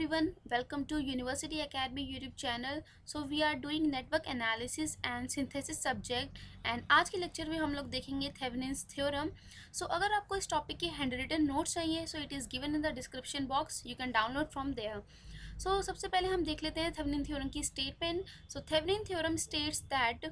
everyone, welcome to University Academy YouTube channel. So we are doing network analysis and synthesis subject and आज के lecture में हम लोग देखेंगे Thevenin's theorem. So अगर आपको इस टॉपिक के हैंड रिटन नोट्स चाहिए so it is given in the description box. You can download from there. So सबसे पहले हम देख लेते हैं Thevenin theorem की statement. So Thevenin theorem states that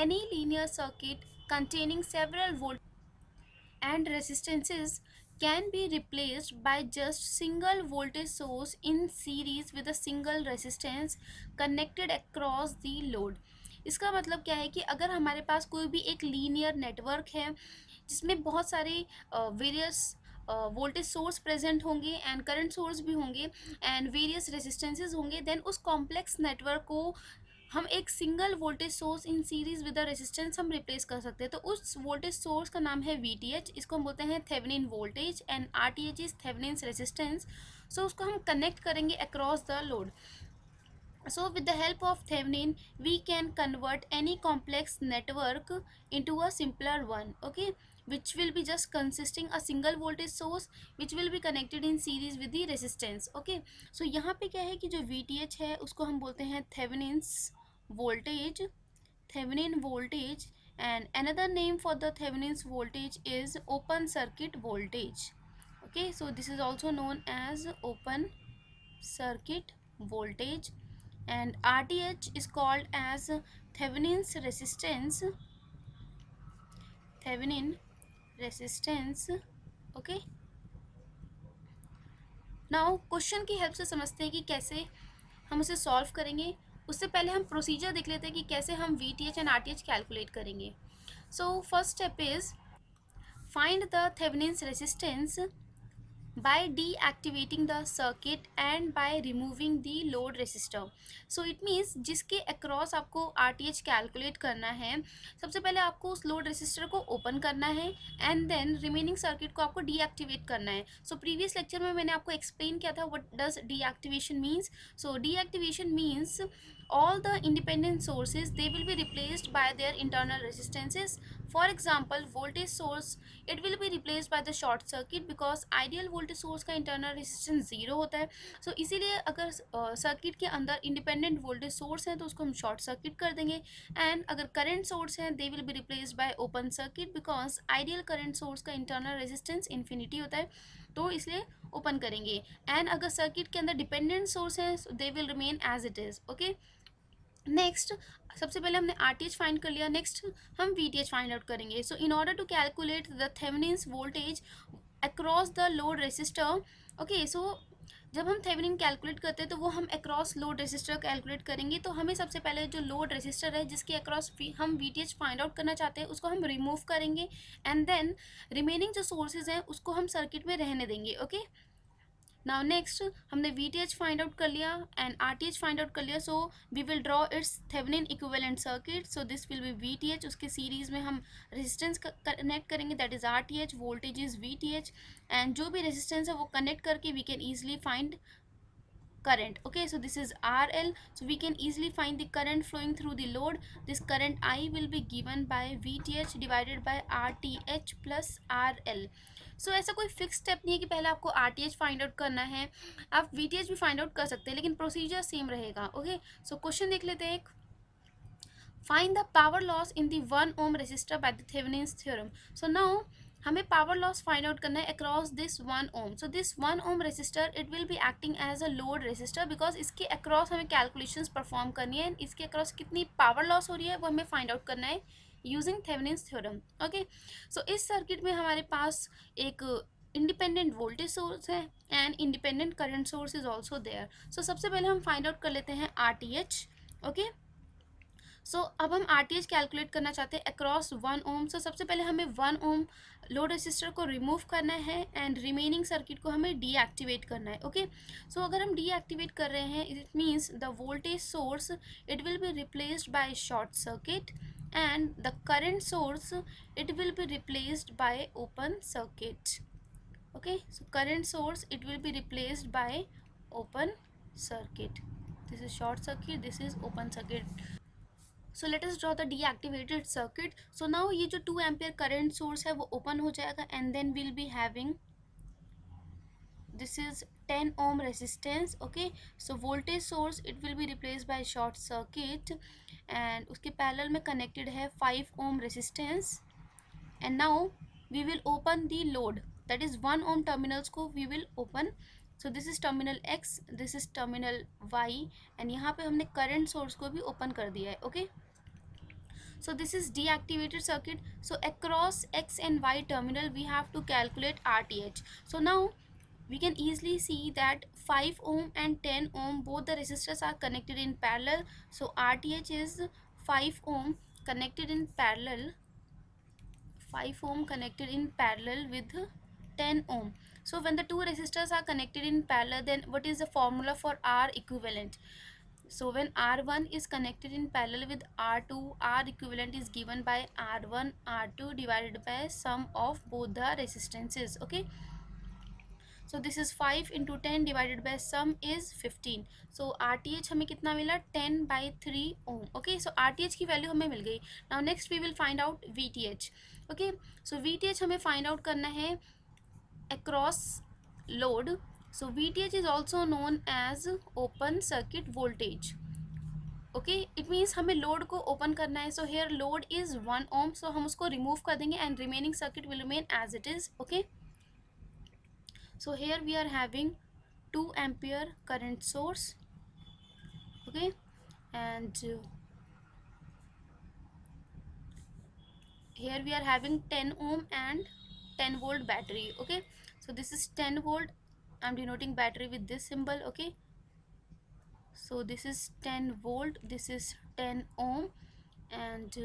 any linear circuit containing several voltages and resistances can be replaced by just single voltage source in series with a single resistance connected across the load. इसका मतलब क्या है कि अगर हमारे पास कोई भी एक लीनियर नेटवर्क है जिसमें बहुत सारे वेरियस वोल्टेज सोर्स प्रेजेंट होंगे एंड करंट सोर्स भी होंगे एंड वेरियस रेजिस्टेंसेज होंगे, देन उस कॉम्प्लेक्स नेटवर्क को हम एक single voltage source in series with a resistance हम रिप्लेस कर सकते हैं. तो उस वोल्टेज सोर्स का नाम है VTH. इसको हम बोलते हैं Thevenin voltage and RTH is Thevenin's resistance. So उसको हम कनेक्ट करेंगे across the load. So with the help of Thevenin we can convert any complex network into a simpler one, okay, which will be just consisting a single voltage source which will be connected in series with the resistance. Okay, so यहाँ पे क्या है कि जो VTH है उसको हम बोलते हैं Thevenin's voltage, Thevenin voltage, and another name for the Thevenin's voltage is open circuit voltage. Okay, so this is also known as open circuit voltage, and RTH is called as Thevenin's resistance, Thevenin resistance. Okay, now question की help से समझते हैं कि कैसे हम उसे solve करेंगे. उससे पहले हम प्रोसीजर देख लेते हैं कि कैसे हम VTH एंड RTH कैलकुलेट करेंगे. So first step is find the Thevenin's resistance by deactivating the circuit and by removing the load resistor. So it means जिसके across आपको RTH कैलकुलेट करना है, सबसे पहले आपको उस लोड रेसिस्टर को ओपन करना है एंड देन रिमेनिंग सर्किट को आपको डीएक्टिवेट करना है. सो प्रीवियस लेक्चर में मैंने आपको एक्सप्लेन किया था what does deactivation means. So deactivation means all the independent sources they will be replaced by their internal resistances. For example, voltage source it will be replaced by the short circuit because ideal voltage source का internal resistance 0 होता है. So इसीलिए अगर circuit के अंदर independent voltage source है तो उसको हम शॉर्ट सर्किट कर देंगे. एंड अगर करंट सोर्स है they will be replaced by open circuit because ideal current source का इंटरनल रेजिस्टेंस इन्फिनिटी होता है तो इसलिए ओपन करेंगे. एंड अगर सर्किट के अंदर डिपेंडेंट सोर्स है they will remain as it is. Okay, next सबसे पहले हमने RTH फाइंड कर लिया, नेक्स्ट हम VTH फाइंड आउट करेंगे. So in order to calculate the Thevenin's voltage across the load resistor. Okay, so जब हम थेवेनिन कैलकुलेट करते हैं तो वो हम अक्रॉस लोड रेसिस्टर कैलकुलेट करेंगे. तो हमें सबसे पहले जो लोड रेसिस्टर है जिसके अक्रॉस हम VTH फाइंड आउट करना चाहते हैं उसको हम रिमूव करेंगे एंड देन रिमेनिंग जो सोर्सेज हैं उसको हम सर्किट में रहने देंगे. ओके, नाउ नेक्स्ट हमने VTH फाइंड आउट कर लिया एंड RTH फाइंड आउट कर लिया. So we will draw its Thevenin equivalent circuit. So this will be VTH. उसके सीरीज में हम रेजिस्टेंस कनेक्ट करेंगे that is RTH, voltage is VTH, and जो भी रेजिस्टेंस है वो कनेक्ट करके we can easily find current. Okay, so this is RL, so we can easily find the current flowing through the load. This current I will be given by VTH divided by RTH plus RL. सो ऐसा कोई fix step नहीं है कि पहले आपको RTH find out करना है, आप VTH भी फाइंड आउट कर सकते हैं लेकिन प्रोसीजर सेम रहेगा. ओके, सो क्वेश्चन देख लेते हैं. Find the power loss in the 1 ohm resistor by the Thevenin's theorem. So now हमें पावर लॉस फाइंड आउट करना है across this 1 ohm. So this 1 ohm resistor it will be acting as a load resistor because इसके across हमें calculations perform करनी है. इसके across कितनी power loss हो रही है वो हमें फाइंड आउट करना है using Thevenin's theorem. Okay, so इस सर्किट में हमारे पास एक इंडिपेंडेंट वोल्टेज सोर्स है and independent current source is also there. So सबसे पहले हम फाइंड आउट कर लेते हैं RTH. ओके, सो अब हम RTH कैलकुलेट करना चाहते हैं अक्रॉस 1 ohm. सो सबसे पहले हमें 1 ohm लोड रेसिस्टर को रिमूव करना है एंड रिमेनिंग सर्किट को हमें डीएक्टिवेट करना है. ओके, सो अगर हम डीएक्टिवेट कर रहे हैं it means the voltage source it will be replaced by short circuit and the current source it will be replaced by open circuit. Okay, so current source it will be replaced by open circuit. This is short circuit, this is open circuit. So let us draw the deactivated circuit. So now ये जो 2 ampere current source है वो open हो जाएगा and then we'll be having this is 10 ohm resistance. Okay, so voltage source it will be replaced by short circuit, and उसके parallel में connected है 5 ohm resistance. And now we will open the load, that is 1 ohm terminals को we will open. So this is terminal X, this is terminal Y, and यहाँ पे हमने current source को भी open कर दिया है. Okay, so this is deactivated circuit. So across X and Y terminal we have to calculate RTH. So now we can easily see that 5 ohm and 10 ohm both the resistors are connected in parallel. So RTH is 5 ohm connected in parallel, 5 ohm connected in parallel with 10 ohm. So when the two resistors are connected in parallel, then what is the formula for R equivalent? So when R1 is connected in parallel with R2, R equivalent is given by R1 R2 divided by sum of both the resistances. Okay, so this is 5 into 10 divided by sum is 15. So RTH हमें कितना मिला, 10/3 ohm. Okay, so RTH की वैल्यू हमें मिल गई. Now next we will find out VTH. Okay, so VTH हमें find out करना है across load. So VTH is also known as open circuit voltage. Okay, it means हमें लोड को ओपन करना है. So here load is 1 ohm, so हम उसको remove कर देंगे and remaining circuit will remain as it is. Okay, so here we are having 2 ampere current source. Okay, and here we are having 10 ohm and 10 volt battery. Okay, so this is 10 volt, I'm denoting battery with this symbol. Okay, so this is 10 volt, this is 10 ohm, and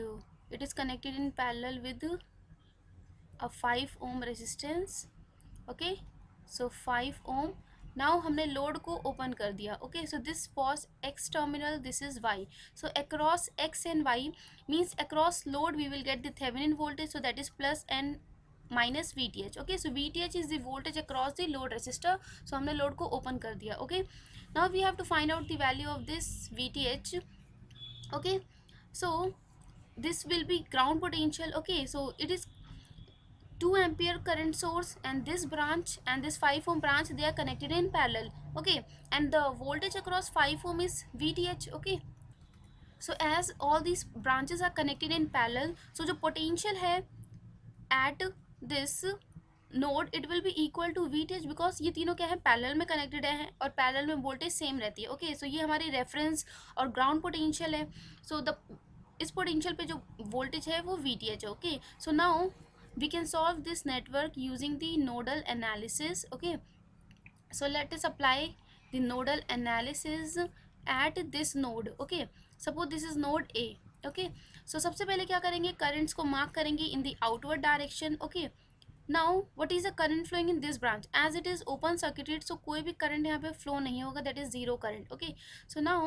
it is connected in parallel with a 5 ohm resistance. Okay, so 5 ohm. Now हमने load को open कर दिया. Okay, so this was X terminal, this is Y. So across X and Y means across load we will get the Thevenin voltage, so that is plus and minus VTH. Okay, so VTH is the voltage across the load resistor. So हमने load को open कर दिया. Okay, now we have to find out the value of this VTH. Okay, so this will be ground potential. Okay, so it is 2 ampere current source, and this branch and this 5 ohm branch, they are connected in parallel. Okay, and the voltage across 5 ohm is VTH. Okay, so as all these branches are connected in parallel, so the potential है at this node it will be equal to VTH, because ये तीनों क्या है, parallel में connected है और parallel में voltage same रहती है. ओके, सो ये हमारी रेफरेंस और ग्राउंड पोटेंशियल है. सो द इस पोटेंशियल पे जो वोल्टेज है वो VTH है. Okay, so now we can solve this network using the nodal analysis. Okay, so let us apply the nodal analysis at this node. Okay, suppose this is node A. Okay, so सबसे पहले क्या करेंगे, currents को mark करेंगे in the outward direction. Okay, now what is the current flowing in this branch, as it is open circuited, so कोई भी current यहाँ पे flow नहीं होगा, that is zero current. Okay, so now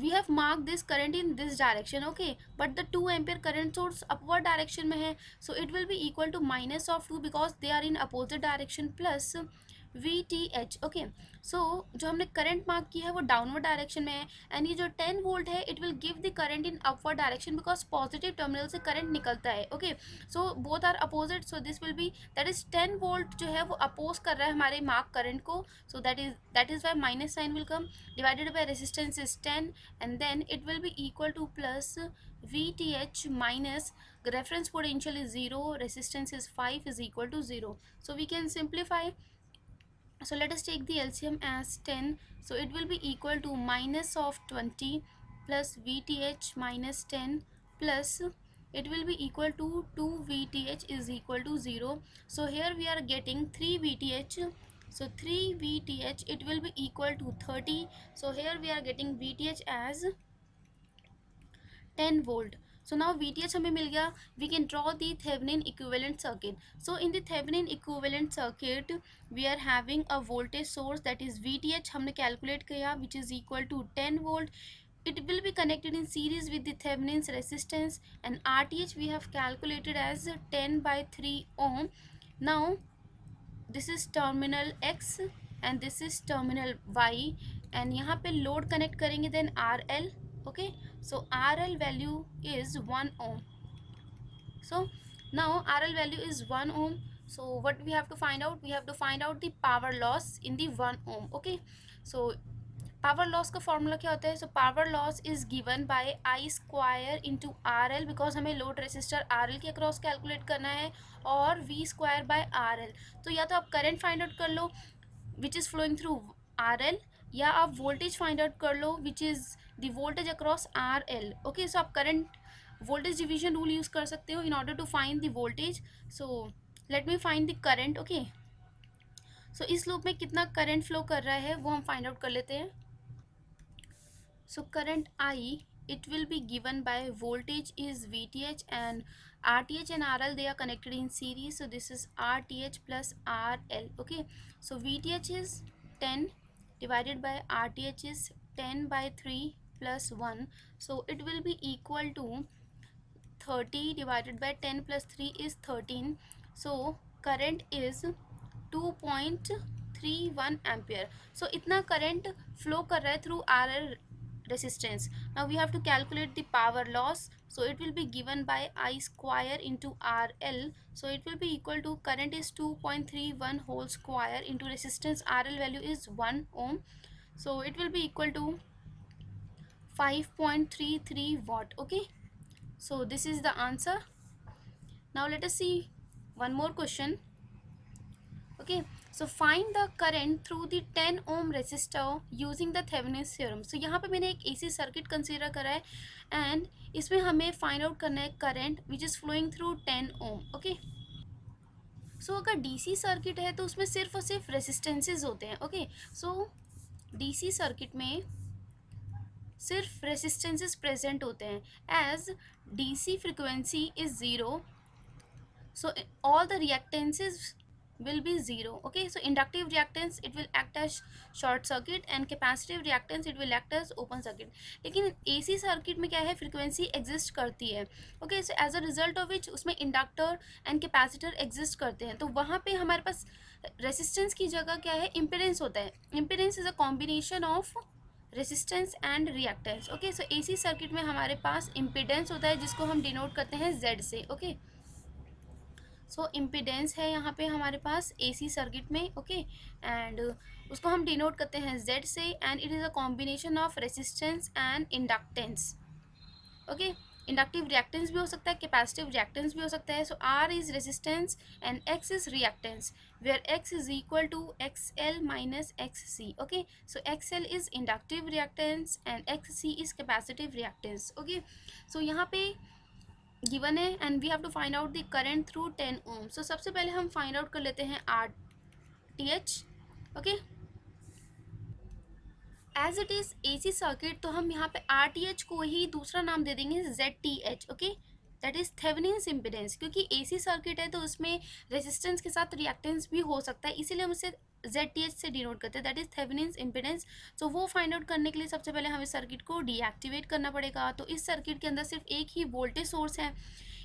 we have marked this current in this direction. Okay, but the 2 ampere current source upward direction में है, so it will be equal to minus of 2 because they are in opposite direction, plus VTH. Okay, so जो हमने current mark की है वो downward direction में है, and ये जो 10 वोल्ट है it will give the current in upward direction because positive terminal से करंट निकलता है. Okay, so both are opposite, so this will be that is 10 volt जो है वो अपोज कर रहा है हमारे मार्क करंट को, so that is why minus sign will come, divided by resistance is 10, and then it will be equal to plus VTH minus reference potential is 0, resistance is 5 is equal to 0. So we can simplify. So let us take the LCM as 10. So it will be equal to minus of 20 plus VTH minus 10 plus it will be equal to 2 VTH is equal to 0. So here we are getting 3 VTH. So 3 VTH it will be equal to 30. So here we are getting VTH as 10 volt. So now VTH हमें मिल गया. We can draw the Thevenin equivalent circuit. So in the Thevenin equivalent circuit we are having a voltage source, that is VTH हमने calculate किया, which is equal to 10 volt. It will be connected in series with the Thevenin's resistance, and RTH we have calculated as 10/3 ohm. Now this is terminal X and this is terminal Y, and यहाँ पे load connect करेंगे then RL. Okay, so RL value is 1 ohm. So now RL value is 1 ohm. So what we have to find out, we have to find out the power loss in the 1 ohm. Okay, so power loss का फॉर्मूला क्या होता है? So power loss is given by I square into R L, because हमें load resistor R L के across calculate करना है, और V square by R L. तो या तो आप करंट फाइंड आउट कर लो which is flowing through R L, या आप वोल्टेज फाइंड आउट कर लो which is the voltage across R L. Okay, सो आप current voltage division rule use कर सकते हो in order to find the voltage. So let me find the current. Okay, so इस loop में कितना current flow कर रहा है वो हम फाइंड आउट कर लेते हैं। So current I, it will be given by voltage is VTH, and RTH and RL, they are connected in series. So this is RTH plus RL. Okay, so VTH is 10 divided by RTH is 10 by 3 plus 1. So it will be equal to 30 divided by 10 plus 3 is 13. So current is 2.31 ampere. So इतना current flow कर रहा है through RL resistance. Now we have to calculate the power loss. So it will be given by I square into RL. So it will be equal to, current is 2.31 whole square into resistance RL value is 1 ohm. So it will be equal to 5.33 watt. Okay, so this is the answer. Now let us see one more question. Okay, so find the current through the 10 ohm resistor using the Thevenin's theorem. So यहाँ पे मैंने एक AC circuit consider करा है, and इसमें हमें find out करना है current which is flowing through 10 ohm. Okay, so अगर DC सर्किट है तो उसमें सिर्फ और सिर्फ रेसिस्टेंसेज होते हैं. ओके, सो DC सर्किट में सिर्फ रेसिस्टेंसेज प्रेजेंट होते हैं. As DC frequency is zero, so all the reactances will be zero. Okay, so inductive reactance, it will act as short circuit, and capacitive reactance, it will act as open circuit. लेकिन AC circuit में क्या है, frequency exist करती है. Okay, so as a result of which उसमें inductor and capacitor exist करते हैं. तो वहाँ पे हमारे पास रेसिस्टेंस की जगह क्या है, इम्पिडेंस होता है. Impedance is a combination of resistance and reactance. Okay, so AC circuit में हमारे पास इम्पिडेंस होता है जिसको हम डिनोट करते हैं Z से. ओके, सो इम्पिडेंस है यहाँ पे हमारे पास AC सर्किट में. ओके, एंड उसको हम डिनोट करते हैं Z से, and it is a combination of resistance and inductance. Okay, inductive reactance भी हो सकता है, कैपेसिटिव रिएक्टेंस भी हो सकता है. So R is resistance and X is reactance, where X is equal to XL minus XC. Okay, so XL is inductive reactance and XC is capacitive reactance. Okay, so यहाँ पे given है, and we have to find out the current through 10 ohm. So सबसे पहले हम find out कर लेते हैं RTH. Okay, as it is AC circuit, तो हम यहाँ पे RTH को ही दूसरा नाम दे देंगे ZTH. Okay, that is Thevenin's impedance, क्योंकि AC सर्किट है तो उसमें रेजिस्टेंस के साथ रिएक्टेंस भी हो सकता है, इसीलिए हम इसे ZTH से डिनोट करते हैं, दैट इज़ थेवेनिन्स इम्पिडेंस. तो वो फाइंड आउट करने के लिए सबसे पहले हमें सर्किट को डीएक्टिवेट करना पड़ेगा. तो इस सर्किट के अंदर सिर्फ एक ही वोल्टेज सोर्स है,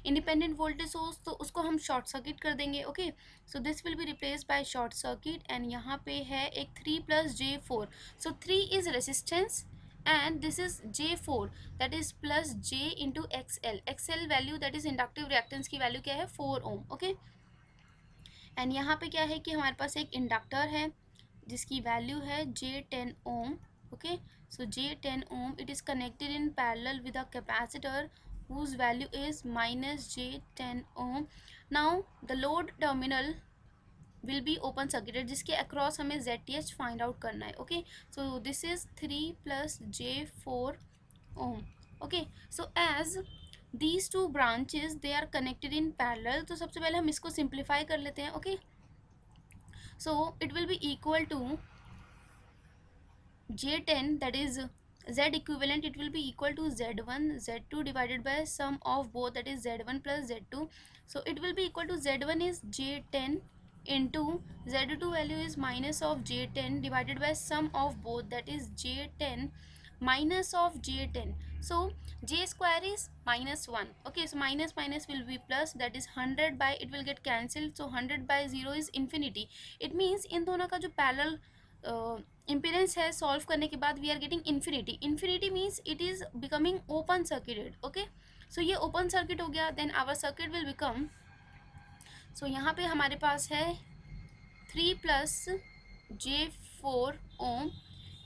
इंडिपेंडेंट वोल्टेज सोर्स, तो उसको हम शॉर्ट सर्किट कर देंगे. Okay, so this will be replace by short circuit, and यहाँ पे है एक 3 + J4. So 3 is resistance and this is J4, that is plus J into XL. XL value that is inductive reactance की value क्या है, 4 ओम. Okay, and यहाँ पे क्या है कि हमारे पास एक इंडक्टर है जिसकी वैल्यू है J10 ohm. Okay, so J10 ohm, it is connected in parallel with a capacitor whose value is minus J10 ohm. Now the load terminal will be open circuited, जिसके अक्रॉस हमें ZTH find out करना है. Okay, so this is 3 + J4 ohm. Okay, so as these two branches they are connected in parallel, तो सबसे पहले हम इसको simplify कर लेते हैं. Okay, so it will be equal to J10, that is Z equivalent, it will be equal to Z1 Z2 divided by sum of both, that is Z1 plus Z2. So it will be equal to Z1 is J10 into Z2 value is minus of J10 divided by sum of both, that is J10 minus of J10. So J square is -1. Okay, so minus minus will be plus, that is 100 by, it will get cancelled, so 100 by 0 is infinity. It means इन दोनों का जो parallel impedance है solve करने के बाद we are getting infinity. Infinity means it is becoming open circuited. Okay, so ये open circuit हो गया, then our circuit will become, so यहाँ पे हमारे पास है 3 plus J4 ohm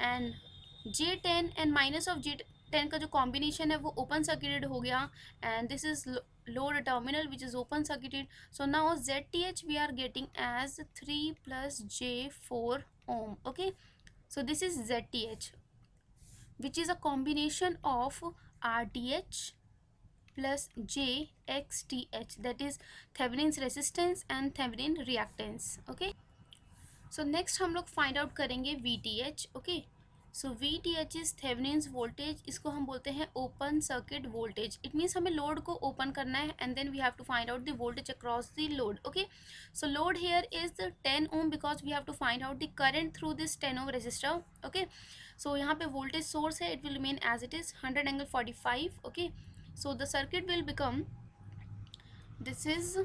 and J10 and minus of J10 का जो कॉम्बिनेशन है वो ओपन सर्किटेड हो गया and this is load terminal which is open circuited. So now ZTH we are getting as 3 plus J4 ohm. Okay, so this is ZTH which is a combination of RTH plus JXTH, that is Thevenin's resistance and Thevenin reactance. Okay, so next हम लोग find out करेंगे VTH. Okay, so VTH is Thevenin's voltage. इसको हम बोलते हैं open circuit voltage. It means हमें load को open करना है and then we have to find out the voltage across the load. Okay, so load here is 10 ohm because we have to find out the current through this 10 ohm resistor. Okay, so यहाँ पे voltage source है, it will remain as it is 100 angle 45. Okay, so the circuit will become, this is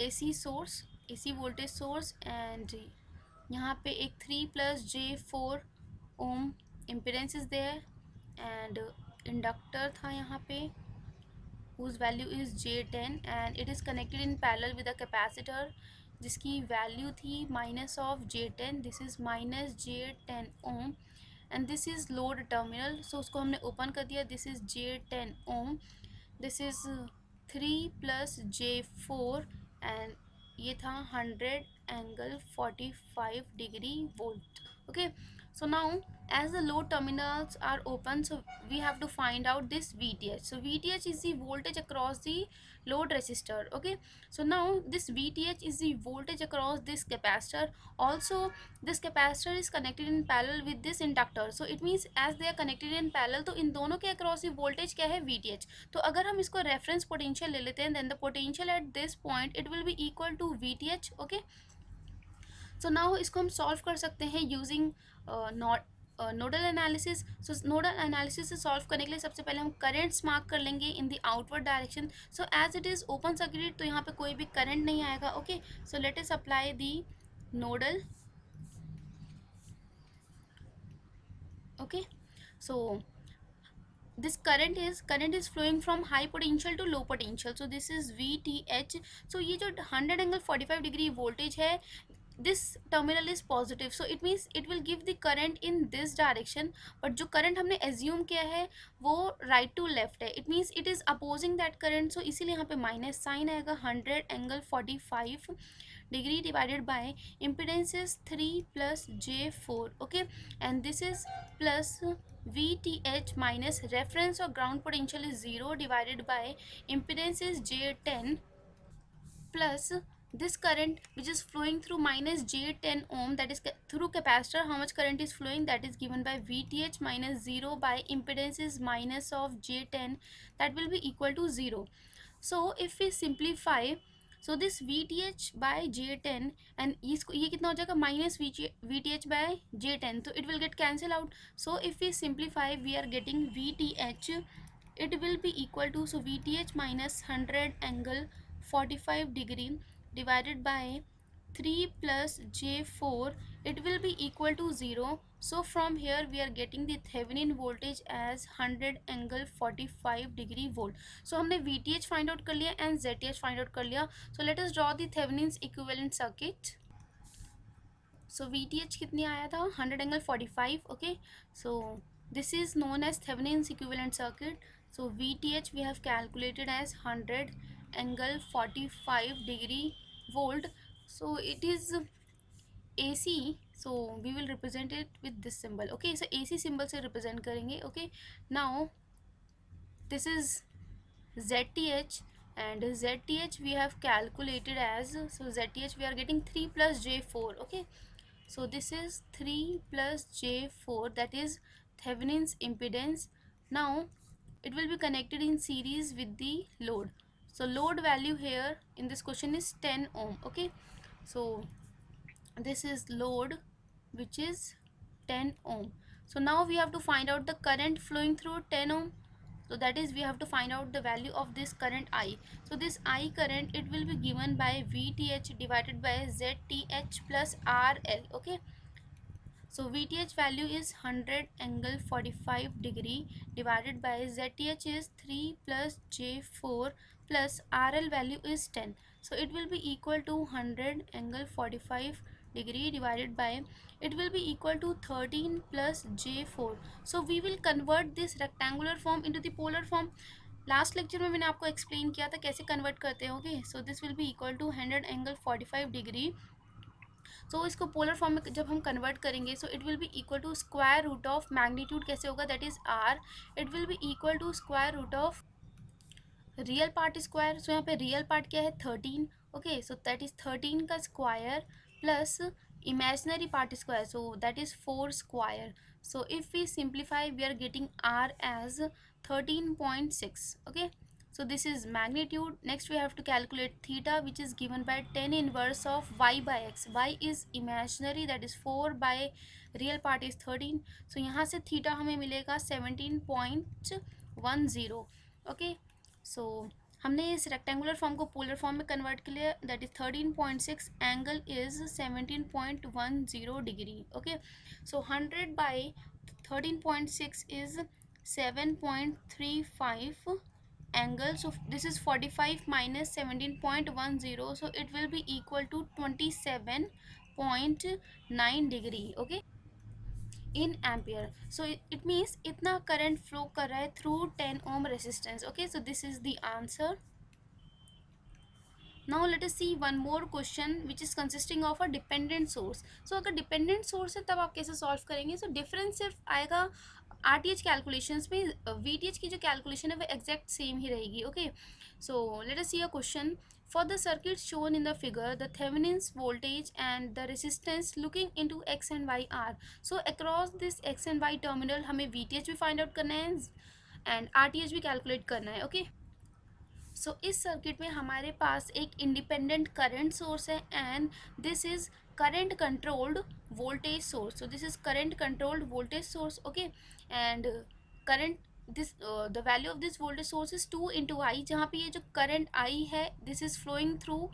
AC source, AC voltage source and यहाँ पे एक 3 plus J4 ohm impedance is there and inductor था यहाँ पे whose value is J10 and it is connected in parallel with a capacitor जिसकी value थी minus of J10. This is minus J10 ohm and this is load terminal. So उसको हमने open कर दिया. This is J10 ohm, this is 3 plus J4 and ये था 100 angle 45 degree volt. Okay, so now as the load terminals are open, so we have to find out this VTH. So VTH is the voltage across the load resistor. Okay, so now this VTH is the voltage across this capacitor. Also this capacitor is connected in parallel with this inductor, so it means as they are connected in parallel, तो इन दोनों के across the voltage क्या है, VTH. तो अगर हम इसको reference potential ले लेते हैं, then the potential at this point it will be equal to VTH. Okay, so now इसको हम सॉल्व कर सकते हैं यूजिंग नोडल एनालिसिस. सो नोडल एनालिसिस से सॉल्व करने के लिए सबसे पहले हम करंट्स मार्क कर लेंगे in the outward direction. So as it is open circuit तो यहाँ पे कोई भी करंट नहीं आएगा. Okay, so let us apply the nodal. Okay, so this current is flowing from high potential to low potential. So this is VTH. so ये जो 100 angle 45 degree voltage है, this terminal is positive, so it means it will give the current in this direction. but जो current हमने assume किया है वो right to left है, it means it is opposing that current. so इसीलिए यहाँ पे माइनस साइन आएगा. 100 angle 45 degree divided by impedance is 3 plus J4. Okay, and this is plus VTH minus reference or ground potential is 0 divided by impedance is J10 plus this current which is flowing through minus J10 ohm, that is through capacitor. How much current is flowing, that is given by VTH minus 0 by impedance is minus of J10, that will be equal to 0. So if we simplify, so this VTH by J10 and इसको ये कितना हो जाएगा, minus VTH by J10, तो it will get cancel out. so if we simplify we are getting VTH, it will be equal to, so VTH minus 100 angle 45 degree divided by 3 plus J4, it will be equal to 0. so from here we are getting the Thevenin voltage as 100 angle 45 degree volt. so हमने VTH find out कर लिया and ZTH find out कर लिया. so let us draw the Thevenin's equivalent circuit. so VTH कितनी आया था, 100 angle 45. okay, so this is known as Thevenin's equivalent circuit. so VTH we have calculated as 100 angle 45 degree volt. so it is AC, so we will represent it with this symbol. okay, so AC symbol से represent करेंगे. okay, now this is ZTH and ZTH we have calculated as, so ZTH we are getting 3 plus J4. okay, so this is 3 plus J4, that is Thevenin's impedance. now it will be connected in series with the load. so load value here in this question is 10 ohm. okay, so this is load which is 10 ohm. so now we have to find out the current flowing through 10 ohm. so that is we have to find out the value of this current I. so this I current, it will be given by VTH divided by ZTH plus RL. okay, So VTH value is 100 angle 45 degree divided by ZTH is 3 plus J4 plus RL value is 10. So it will be equal to 100 angle 45 degree divided by, it will be equal to 13 plus J4. So we will convert this rectangular form into the polar form. Last lecture में मैंने आपको explain किया था कैसे convert करते हैं. Okay, so this will be equal to 100 angle 45 degree. So इसको polar form में जब हम कन्वर्ट करेंगे so it will be equal to square root of magnitude कैसे होगा, that is R. It will be equal to square root of real part square. So यहाँ पे real part क्या है 13. ओके, सो दैट इज 13 का square plus imaginary part square, so that is 4 square. So if we simplify we are getting r as 13.6. okay, so this is magnitude. Next we have to calculate theta, which is given by tan inverse of y by x. Y is imaginary, that is 4 by real part is 13. so यहाँ से theta हमें मिलेगा 17.10. okay, so हमने इस rectangular form को polar form में convert कर लिया, that is 13.6, angle is 17.10 degree. Okay, so 100 by 13.6 is 7.35 angle. So this is 45 minus 17.10, so it will be equal to 27.9 degree. Okay, in ampere. So it means इतना current flow कर रहा है through 10 ohm resistance. Okay, so this is the answer. Now let us see one more question which is consisting of a dependent source. So अगर dependent source है तब आप कैसे solve करेंगे. सो डिफरेंस सिर्फ आएगा RTH कैलकुलेशंस में. VTH की जो कैलकुलेशन है वो एग्जैक्ट सेम ही रहेगी. Okay, so let us see a question. For the circuit shown in the figure, the Thevenin's voltage and the resistance looking into X and Y are. So across this X and Y terminal हमें VTH भी find out करना है and RTH भी calculate करना है. Okay. सो इस circuit में हमारे पास एक इंडिपेंडेंट करंट सोर्स है and this is current controlled voltage source. So this is current controlled voltage source. Okay, and current this the value of this voltage source is 2 into I, जहाँ पे ये जो current I है this is flowing through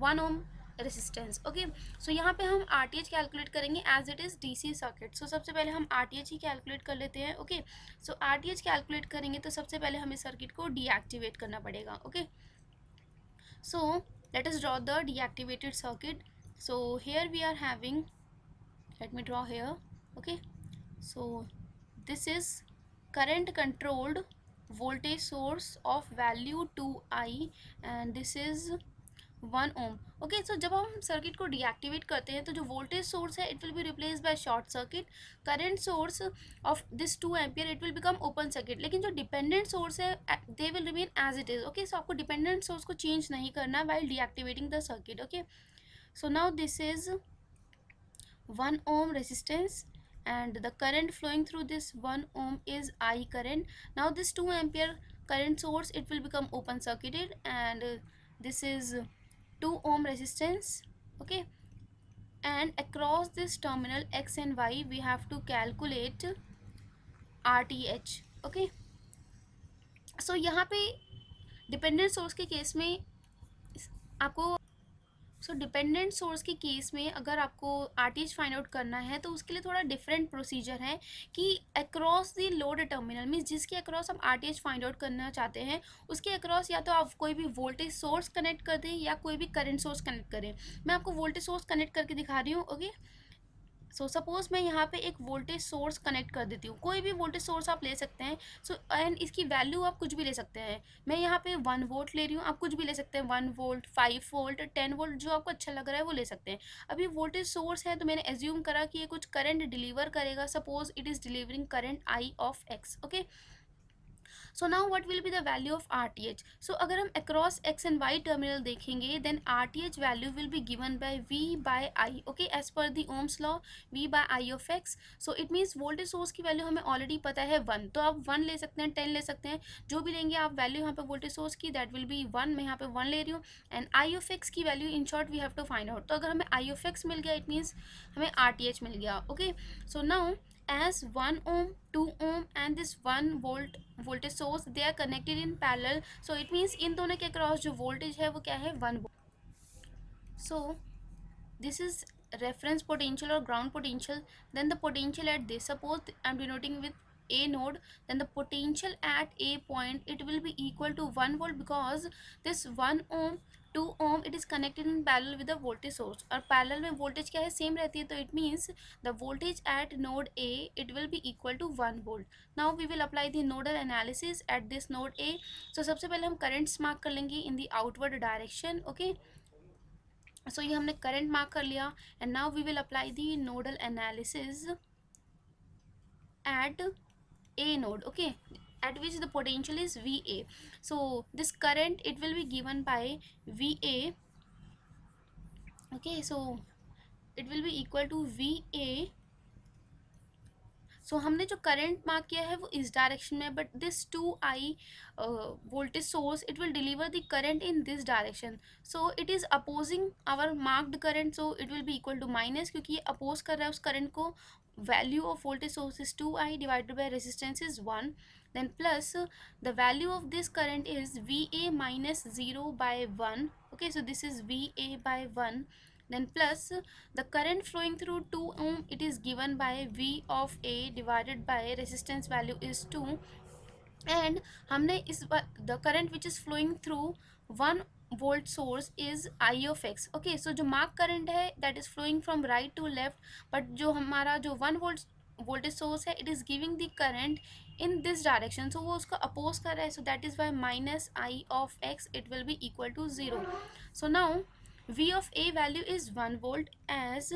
1 ohm resistance. Okay, so यहाँ पे हम RTH calculate करेंगे as it is DC circuit. So सबसे पहले हम RTH ही कैलकुलेट कर लेते हैं. ओके, सो RTH कैलकुलेट करेंगे तो सबसे पहले हमें सर्किट को डीएक्टिवेट करना पड़ेगा. Okay, so let us draw the deactivated circuit. So here we are having, let me draw here. Okay, so this is current controlled voltage source of value 2i and this is 1 ohm. Okay, so जब हम circuit को deactivate करते हैं तो जो voltage source है it will be replace by short circuit. Current source of this 2 ampere it will become open circuit. लेकिन जो डिपेंडेंट सोर्स है they will remain as it is. Okay, so आपको डिपेंडेंट सोर्स को change नहीं करना while deactivating the circuit. Okay, so now this is 1 ohm resistance and the current flowing through this 1 ohm is I current. Now this 2 ampere current source it will become open circuited and this is 2 ohm resistance. Okay, and across this terminal X and Y we have to calculate RTH. okay, so यहाँ पे dependent source के case में आपको dependent source के case में अगर आपको RTH find out करना है तो उसके लिए थोड़ा डिफरेंट प्रोसीजर है कि across the load terminal means जिसके अक्रॉस हम RTH फाइंड आउट करना चाहते हैं उसके अक्रॉस या तो आप कोई भी वोल्टेज सोर्स कनेक्ट कर दें या कोई भी करंट सोर्स कनेक्ट करें. मैं आपको वोल्टेज सोर्स कनेक्ट करके दिखा रही हूँ. ओके, सो सपोज मैं यहाँ पे एक वोल्टेज सोर्स कनेक्ट कर देती हूँ. कोई भी वोल्टेज सोर्स आप ले सकते हैं. सो एंड इसकी वैल्यू आप कुछ भी ले सकते हैं. मैं यहाँ पे 1 वोल्ट ले रही हूँ, आप कुछ भी ले सकते हैं. 1 वोल्ट, 5 वोल्ट, 10 वोल्ट, जो आपको अच्छा लग रहा है वो ले सकते हैं. अभी वोल्टेज सोर्स है तो मैंने एज्यूम करा कि ये कुछ करंट डिलीवर करेगा. Suppose it is delivering current I of X. Okay, so now what will be the value of RTH. सो अगर हम across X and Y terminal देखेंगे then RTH value will be given by V by I. Okay, as per the Ohm's law V by I of X. So it means voltage source की वैल्यू हमें already पता है 1, तो आप 1 ले सकते हैं, 10 ले सकते हैं, जो भी लेंगे आप वैल्यू यहाँ पे वोल्टेज सोर्स की दैट विल बी 1. मैं यहाँ पे 1 ले रही हूँ एंड I ऑफ X की value in short we have to find out. तो अगर हमें I ऑफ X मिल गया इट मीन्स हमें RTH मिल गया. Okay, so now as 1 ohm, 2 ohm and this 1 volt voltage source they are connected in parallel. so it means इन दोनों के क्रॉस जो वोल्टेज है वो क्या है 1 volt. so this is reference potential or ground potential, then the potential at this, suppose I'm denoting with a node, then the potential at a point, it will be equal to 1 volt, because this 1 ohm 2 ohm it is connected in parallel with the voltage source, और parallel में voltage क्या है, same रहती है, तो it means the voltage at node A it will be equal to 1 volt. Now we will apply the nodal analysis at this node A. So सबसे पहले हम currents mark कर लेंगे in the outward direction. Okay, so ये हमने current mark कर लिया, and now we will apply the nodal analysis at A node. Okay, at which the potential is VA. So this current it will be given by VA. Okay, so it will be equal to VA. सो हमने जो current mark किया है वो इस direction में, but this 2i voltage source it will deliver the current in this direction, so it is opposing our marked current, so it will be equal to minus, क्योंकि ये oppose कर रहा है उस करंट को. Value of voltage source is 2i divided by resistance is 1, then plus the value of this current is VA minus 0 by 1. Okay, so this is VA by 1, then plus the current flowing through 2 ohm it is given by V of A divided by resistance value is 2, and हमने इस the current which is flowing through 1 volt source is I of x. Okay, so जो mark current है that is flowing from right to left, but जो हमारा जो 1 volt voltage source है it is giving the current in this direction, so वो उसका oppose कर रहा है, so that is why minus I of x it will be equal to 0. So now V of A value is 1 volt, as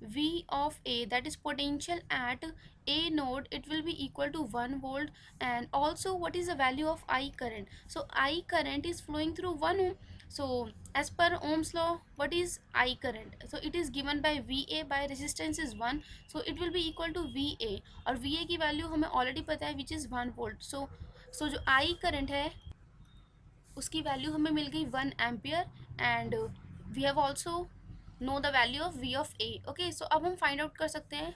V of A, that is potential at A node, it will be equal to 1 volt. And also what is the value of I current? So I current is flowing through 1 ohm. So as per Ohm's law, what is I current? So it is given by VA by resistance is 1, so it will be equal to VA, और VA की वैल्यू हमें already पता है which is 1 volt. So जो I current है उसकी value हमें मिल गई 1 ampere, and we have also know the value of V of A. Okay, so अब हम फाइंड आउट कर सकते हैं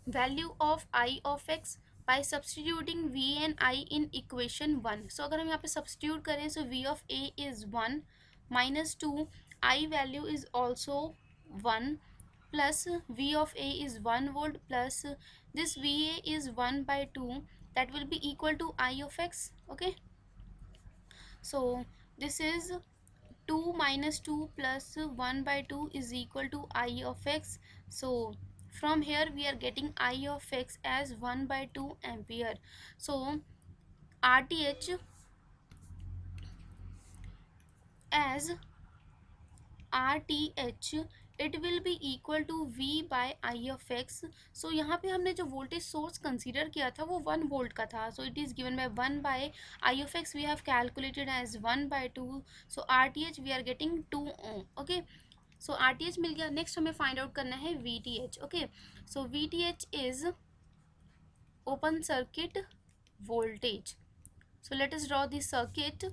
value of I of x by substituting V and I in equation 1. सो अगर हम यहाँ पे सब्सटीट्यूट करें, so V of A is 1 minus 2, I value is also 1 plus V of A is 1 volt plus this VA is 1 by 2, that will be equal to I of x. Okay, so this is 2 minus 2 plus 1 by 2 is equal to I of x. So from here we are getting I of x as 1 by 2 ampere. So RTH as RTH it will be equal to V by I of x. So यहाँ पे हमने जो voltage source consider किया था वो 1 volt का था, so it is given by 1 by I of x we have calculated as 1 by 2, so RTH we are getting 2 ohm. Okay, so RTH मिल गया. नेक्स्ट हमें फाइंड आउट करना है VTH. Okay, so VTH is open circuit voltage. So let us draw this circuit.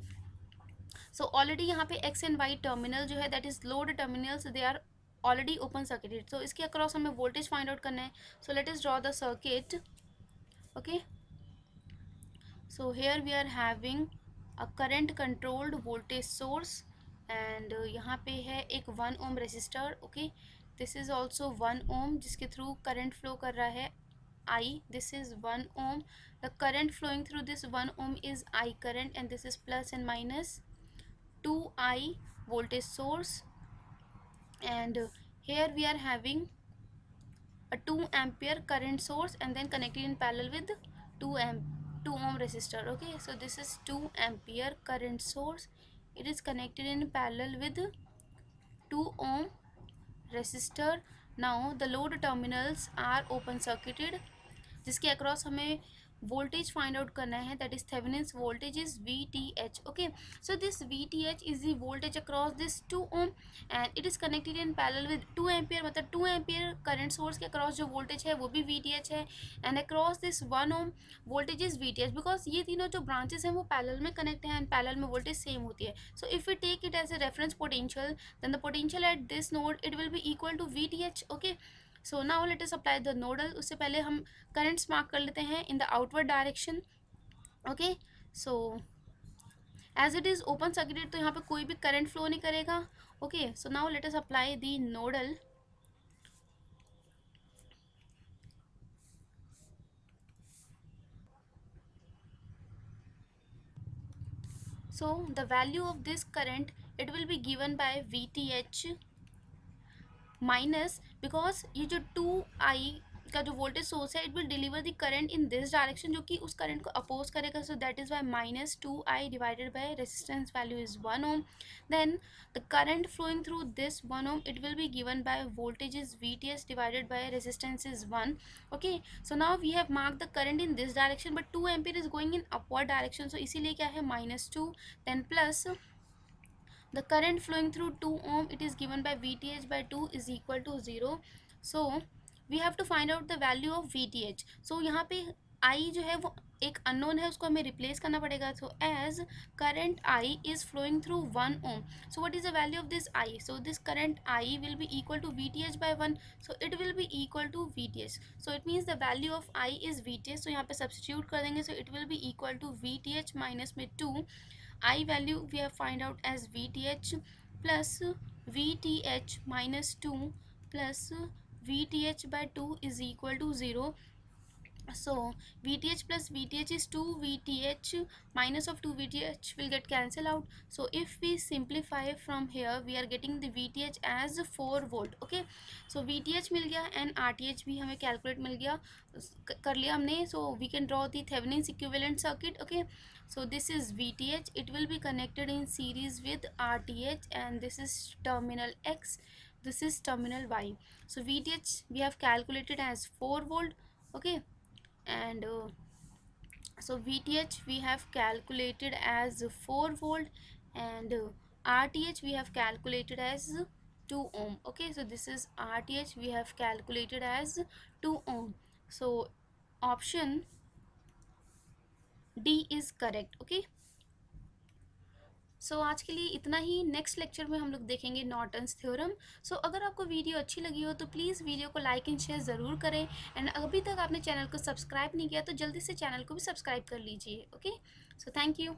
So already यहाँ पे X and Y terminal जो है that is load terminals, they are already open circuited, so इसके across हमें voltage find out करना है. So let us draw the circuit. Okay, so here we are having a current controlled voltage source, and यहाँ पे है एक 1 ohm resistor. Okay, this is also 1 ओम जिसके through current flow कर रहा है I. This is 1 ohm. The current flowing through this 1 ohm is I current, and this is plus and minus 2I voltage source, and here we are having a 2 ampere current source and then connected in parallel with 2 ohm resistor. Okay, so this is 2 ampere current source, it is connected in parallel with 2 ohm resistor. Now the load terminals are open circuited, जिसके across हमें voltage find out करना है, that is Thevenin's voltage is VTH. Okay, so this VTH is the voltage across this 2 ohm and it is connected in parallel with 2 ampere, मतलब 2 ampere current source के across जो voltage है वो भी VTH है, and across this 1 ohm voltage is VTH, because ये तीनों जो ब्रांचेस हैं वो पैरेलल में कनेक्ट हैं एंड पैरेलल में वोल्टेज सेम होती है. So if we take it as a reference potential, then the potential at this node it will be equal to VTH. Okay, so now let us apply the nodal. उससे पहले हम currents mark कर लेते हैं in the outward direction. Okay, so as it is open circuited तो यहाँ पे कोई भी करंट फ्लो नहीं करेगा. Okay, so now let us apply the nodal. So the value of this current, it will be given by VTH minus, because ये जो 2I का जो वोल्टेज सोर्स है, it will deliver the current in this direction, जो कि उस current को oppose करेगा. So that is why -2I divided by resistance value is 1 ohm. Then the current flowing through this 1 ohm, it will be given by voltage is VTS divided by resistance is 1. Okay, so now we have mark the current in this direction, but 2 ampere is going in upward direction. So इसीलिए क्या है -2, then plus the current flowing through 2 ohm, it is given by VTH by 2 is equal to 0. So we have to find out the value of VTH. So यहाँ पे I जो है वो एक unknown है, उसको हमें रिप्लेस करना पड़ेगा. So as current I is flowing through 1 ohm, so what is the value of this I? So this current I will be equal to VTH by 1, so it will be equal to VTH. So it means the value of I is VTH. So यहाँ पे substitute कर देंगे, so it will be equal to VTH minus में 2. I value we have find out as VTH plus VTH minus 2 plus VTH by 2 is equal to 0. So VTH plus VTH is 2 VTH, minus of 2 VTH will get cancel out. So if we simplify from here, we are getting the VTH as 4 volt. Okay, so VTH मिल गया and RTH भी हमें calculate मिल गया, कर लिया हमने. So we can draw the Thevenin's equivalent circuit. Okay, so this is VTH, it will be connected in series with RTH, and this is terminal X, this is terminal Y. So VTH we have calculated as 4 volt. Okay, and so VTH we have calculated as 4 volt, and RTH we have calculated as 2 ohm. Okay, so this is RTH we have calculated as 2 ohm. So option D is correct. Okay, सो आज के लिए इतना ही. Next lecture में हम लोग देखेंगे Norton's theorem. सो अगर आपको वीडियो अच्छी लगी हो तो प्लीज़ वीडियो को लाइक एंड शेयर ज़रूर करें, एंड अभी तक आपने चैनल को सब्सक्राइब नहीं किया तो जल्दी से चैनल को भी सब्सक्राइब कर लीजिए. Okay, so thank you.